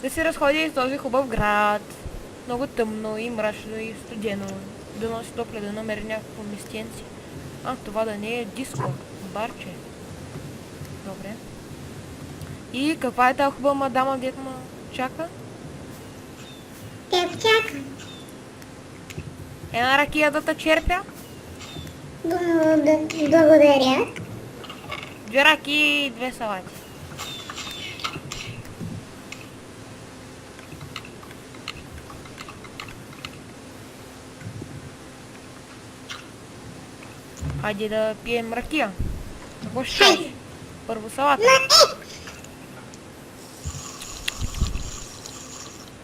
да се разходя из този хубав град. Много тъмно и мрачно и студено. Да носи топля, да намери някакво местенце. А, това да не е диско, барче. Добре. И каква е тази хубава мадама, дет ма чака? Теб чака. Една ракия да те черпя? Благодаря. 2 ракии и 2 салати. Хайде да пием ракия. Какво ще кажеш? Първо салата.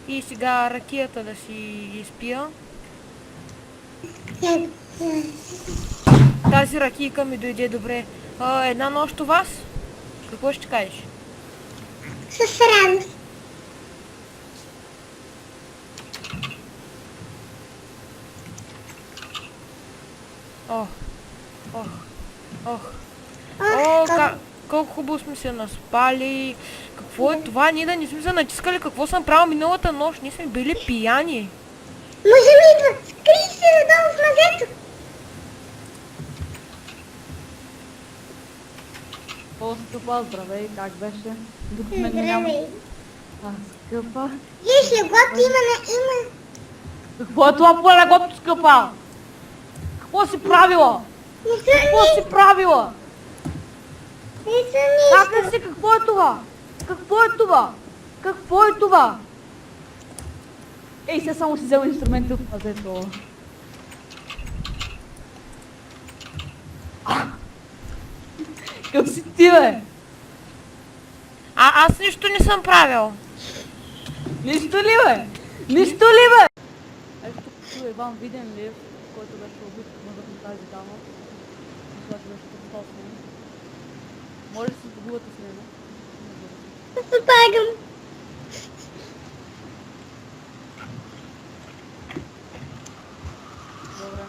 И сега ракията да си изпия. Тази ракийка ми дойде добре. Една нощ у вас? Какво ще кажеш? С радост. Ох, ох, ох. О, Колко хубаво сме се наспали. Какво е това? Ние да не сме се натискали. Какво съм правил миналата нощ? Ние сме били пияни. може ми идва. Скрий се надолу в мазето. О, скъпа, здравей, как беше? Докато мен няма. Здравей. Скъпа. Виж, леглото има на има. Какво е това по легото, скъпа? Какво си правила? Не съм Какво си правила? Не съм Как си? Какво е това? Какво е това? Какво е това? Ей, сега само си взел инструмента от мазето. Какъв си ти, бе? Аз нищо не съм правил. Нищо ли, бе? Нищо ли, бе? Ето тук Иван Виденлиев, който беше убит на тази дама. Която беше подпосна. Може ли се сбогувате с него? Попагам. Добре.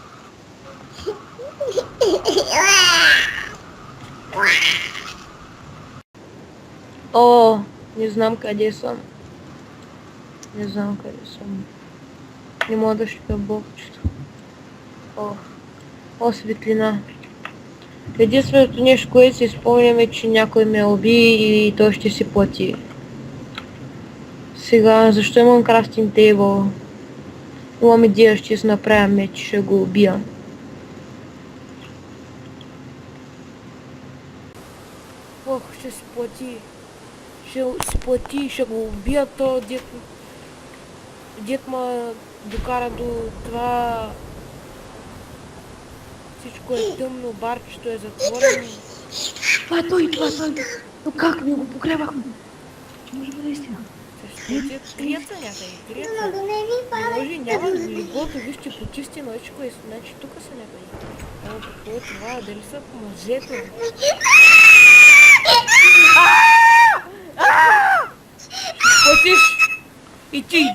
О, не знам къде съм. Не знам къде съм. Не мога да щупя блокчето. О, светлина. Единственото нещо, което си спомням е, че някой ме уби и той ще си плати. Сега, защо имам крафтинг тейбъл? Имам идея, ще си направя меч, ще го убия. Ох, ще си плати. Ще си плати, ще го убия то дед ма докара до това. Всичко е тъмно, барчето е затворено. Това е той. Но как ние го погребахме? Може би наистина. Крият са някъде, крият са. Много не ви пада. Може няма леглото, вижте почисти ночко, значи тук са някъде. Какво е това? Дали са по мъжето? Платиш! И ти!